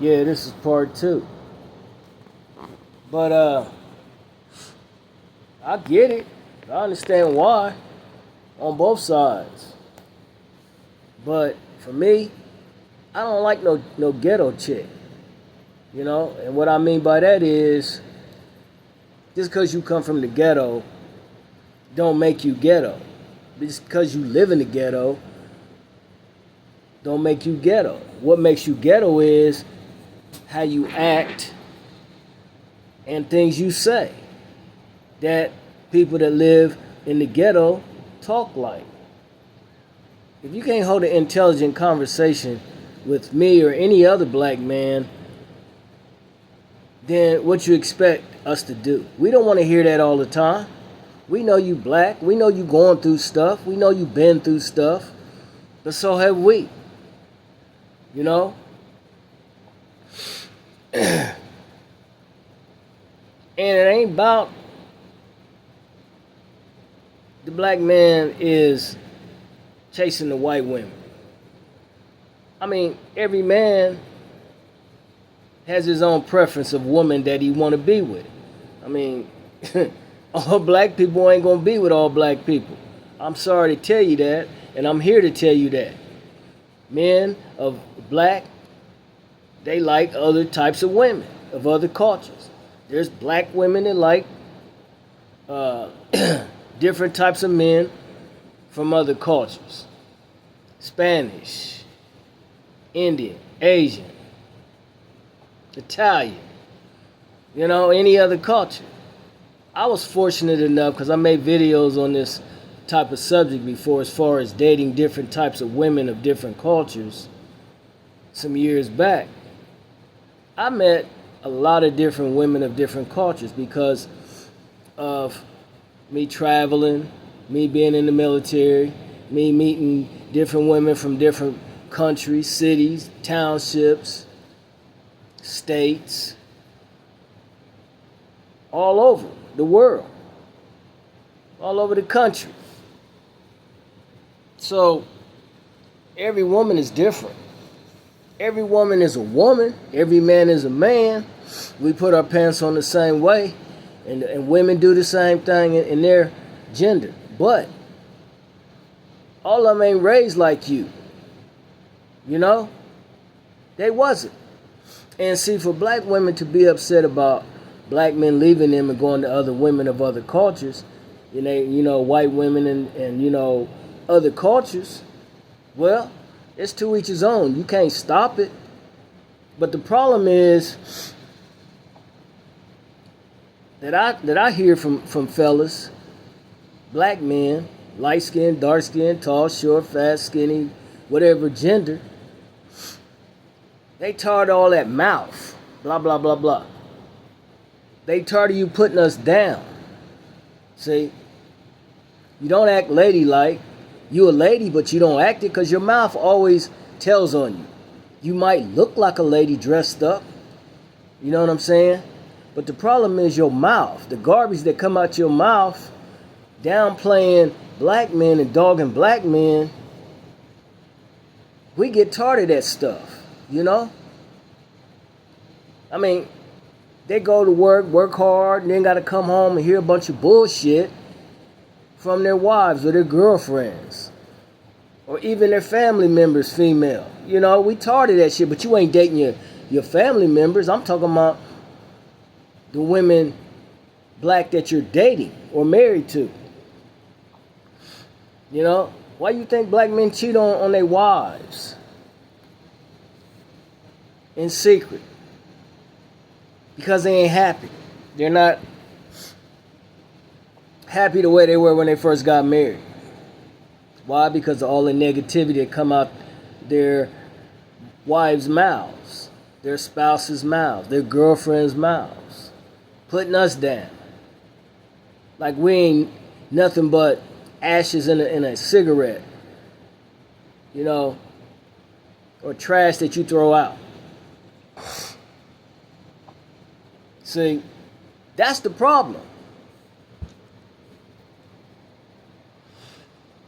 Yeah, this is part two. But I get it. I understand why on both sides. But for me, I don't like no ghetto chick. You know, and what I mean by that is just because you come from the ghetto don't make you ghetto. Just because you live in the ghetto don't make you ghetto. What makes you ghetto is how you act and things you say that people that live in the ghetto talk like. If you can't hold an intelligent conversation with me or any other black man, then what you expect us to do? We don't want to hear that all the time. We know you black. We know you going through stuff. We know you been through stuff. But so have we. You know? And it ain't about the black man is chasing the white women. I mean, every man has his own preference of woman that he want to be with. I mean, all black people ain't gonna be with all black people. I'm sorry to tell you that, and I'm here to tell you that. Men of black, they like other types of women of other cultures. There's black women that like different types of men from other cultures. Spanish, Indian, Asian, Italian, you know, any other culture. I was fortunate enough because I made videos on this type of subject before as far as dating different types of women of different cultures some years back. I met a lot of different women of different cultures because of me traveling, me being in the military, me meeting different women from different countries, cities, townships, states, all over the world, all over the country. So every woman is different. Every woman is a woman. Every man is a man. We put our pants on the same way, and women do the same thing in their gender. But all of them ain't raised like you. You know? They wasn't. And see, for black women to be upset about black men leaving them and going to other women of other cultures, white women and other cultures, well, it's to each his own. You can't stop it. But the problem is that I hear from fellas, black men, light skin, dark skin, tall, short, fat, skinny, whatever gender, they tired of all that mouth, blah, blah, blah, blah. They tired of you putting us down. See, you don't act ladylike. You a lady, but you don't act it because your mouth always tells on you. You might look like a lady dressed up. You know what I'm saying? But the problem is your mouth. The garbage that come out your mouth, downplaying black men and dogging black men, we get tired of that stuff, you know? I mean, they go to work hard, and then got to come home and hear a bunch of bullshit from their wives or their girlfriends or even their family members, female. You know, we tired of that shit, but you ain't dating your family members. I'm talking about the women black that you're dating or married to. You know, why you think black men cheat on their wives in secret? Because they ain't happy. They're not happy the way they were when they first got married. Why? Because of all the negativity that come out their wives' mouths, their spouses' mouths, their girlfriends' mouths, putting us down. Like we ain't nothing but ashes in a cigarette, you know, or trash that you throw out. See, that's the problem.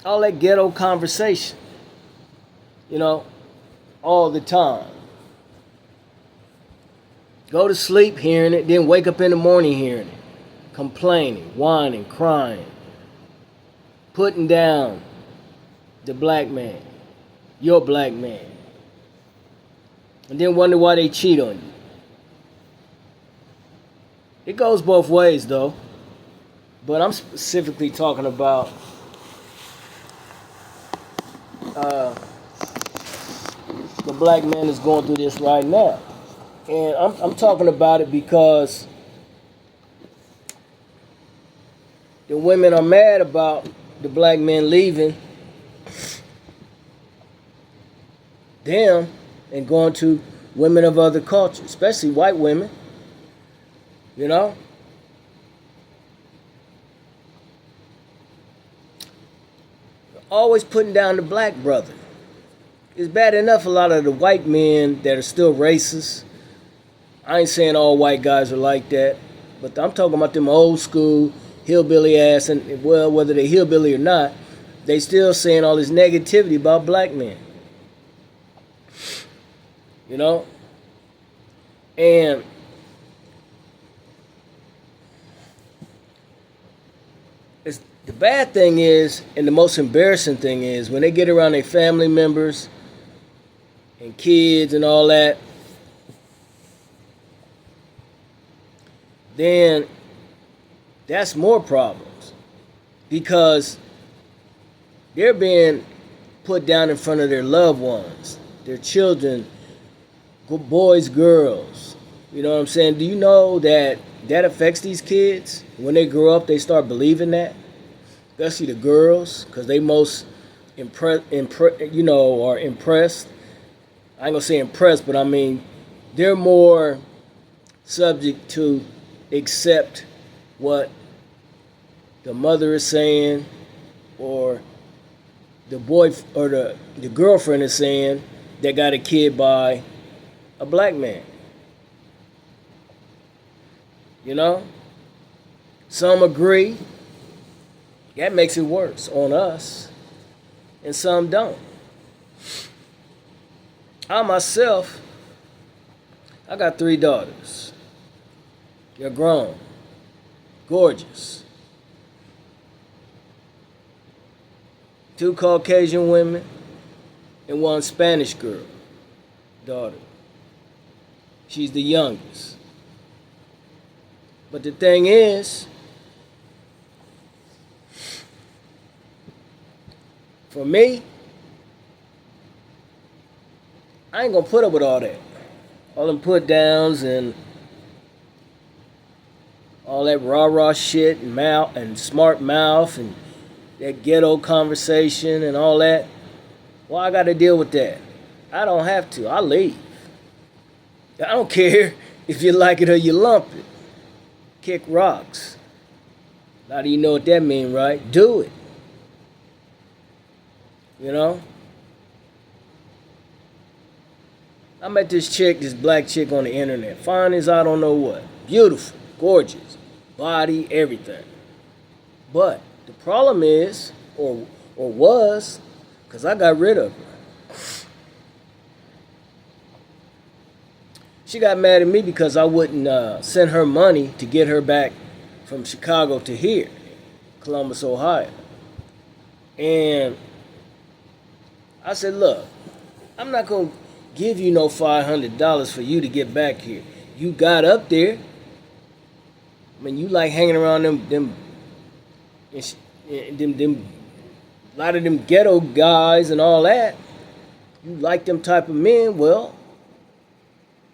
All that ghetto conversation, you know, all the time. Go to sleep hearing it, then wake up in the morning hearing it. Complaining, whining, crying, putting down the black man, your black man. And then wonder why they cheat on you. It goes both ways though. But I'm specifically talking about the black man is going through this right now. And I'm talking about it because the women are mad about the black men leaving them and going to women of other cultures, especially white women, you know? Always putting down the black brother. It's bad enough a lot of the white men that are still racist. I ain't saying all white guys are like that, but I'm talking about them old school hillbilly ass, and well, whether they hillbilly or not, they still saying all this negativity about black men. You know? And it's, the bad thing is, and the most embarrassing thing is, when they get around their family members and kids and all that, then that's more problems, because they're being put down in front of their loved ones, their children, boys, girls. You know what I'm saying? Do you know that that affects these kids? When they grow up, they start believing that, especially the girls, because they most are impressed. I ain't gonna say impressed, but I mean they're more subject to accept what the mother is saying, or the boy or the girlfriend is saying that got a kid by a black man. You know? Some agree. That makes it worse on us. And some don't. I myself, I got 3 daughters. They're grown. Gorgeous. 2 Caucasian women and 1 Spanish girl, daughter. She's the youngest. But the thing is, for me, I ain't gonna put up with all that. All them put downs and all that rah-rah shit and mouth and smart mouth and that ghetto conversation and all that. Why I gotta deal with that? I don't have to. I leave. I don't care if you like it or you lump it. Kick rocks. Now do you know what that mean, right? Do it. You know? I met this chick, this black chick on the internet. Fine as I don't know what. Beautiful. Gorgeous. Body, everything. But the problem is, or was, because I got rid of her. She got mad at me because I wouldn't send her money to get her back from Chicago to here, Columbus, Ohio. And I said, look, I'm not going to give you no $500 for you to get back here. You got up there. I mean, you like hanging around them a lot of them ghetto guys and all that. You like them type of men, well,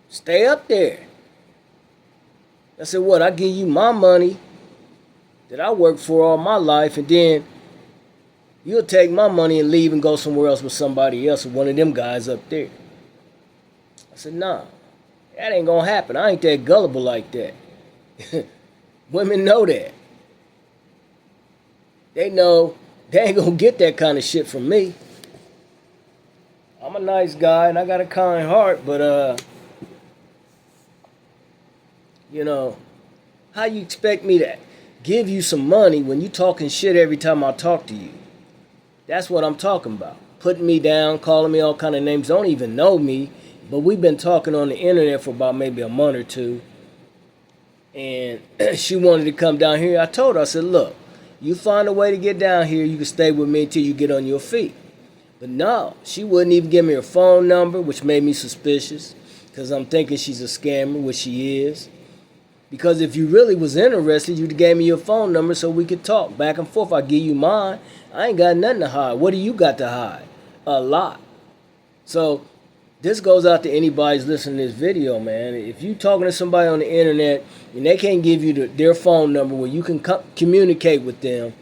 stay up there. I said, what? I give you my money that I worked for all my life, and then you'll take my money and leave and go somewhere else with somebody else, with one of them guys up there. I said, nah, that ain't gonna happen. I ain't that gullible like that. Women know that. They know they ain't gonna get that kind of shit from me. I'm a nice guy and I got a kind heart, but you know, how you expect me to give you some money when you talking shit every time I talk to you? That's what I'm talking about. Putting me down, calling me all kind of names, don't even know me, But we've been talking on the internet for about maybe a month or two. And she wanted to come down here. I told her, I said, look, you find a way to get down here, you can stay with me until you get on your feet. But no, she wouldn't even give me her phone number, which made me suspicious, because I'm thinking she's a scammer, which she is. Because if you really was interested, you'd gave me your phone number so we could talk back and forth. I give you mine. I ain't got nothing to hide. What do you got to hide? A lot. So this goes out to anybody who's listening to this video, man. If you talking to somebody on the internet and they can't give you their phone number where you can communicate with them,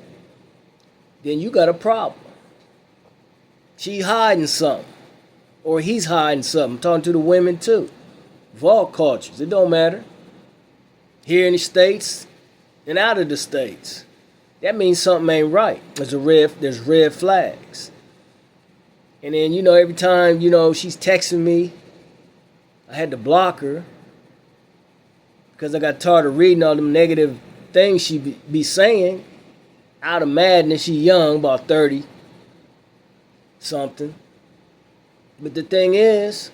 then you got a problem. She hiding something. Or he's hiding something. I'm talking to the women too. Of all cultures. It don't matter. Here in the States and out of the States. That means something ain't right. There's red flags. And then, every time, she's texting me, I had to block her because I got tired of reading all them negative things she be saying out of madness. She young, about 30 something. But the thing is,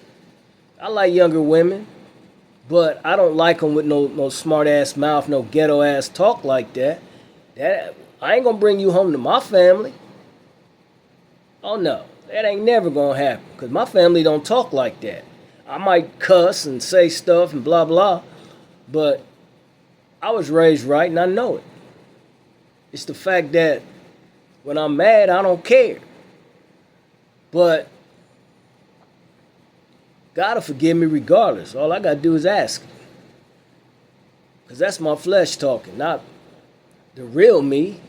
I like younger women, but I don't like them with no smart ass mouth, no ghetto ass talk like that. I ain't gonna bring you home to my family. Oh no. That ain't never gonna happen, because my family don't talk like that. I might cuss and say stuff and blah blah, but I was raised right and I know it. It's the fact that when I'm mad, I don't care. But God will forgive me regardless. All I gotta do is ask him. Because that's my flesh talking, not the real me.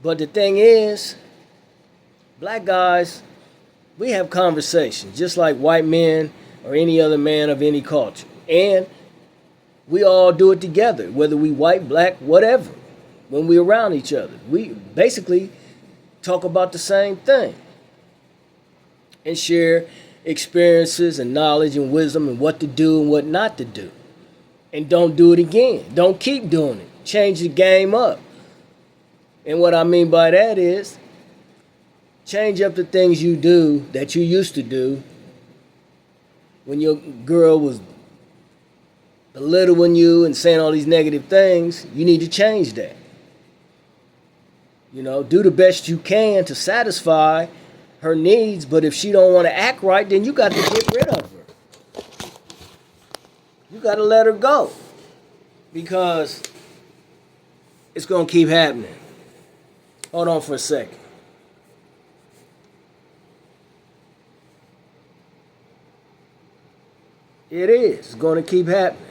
But the thing is, black guys, we have conversations just like white men or any other man of any culture. And we all do it together, whether we white, black, whatever, when we're around each other. We basically talk about the same thing and share experiences and knowledge and wisdom and what to do and what not to do. And don't do it again. Don't keep doing it. Change the game up. And what I mean by that is, change up the things you do that you used to do when your girl was belittling you and saying all these negative things. You need to change that. Do the best you can to satisfy her needs, but if she don't want to act right, then you got to get rid of her. You got to let her go, because it's going to keep happening. Hold on for a second. It is. It's going to keep happening.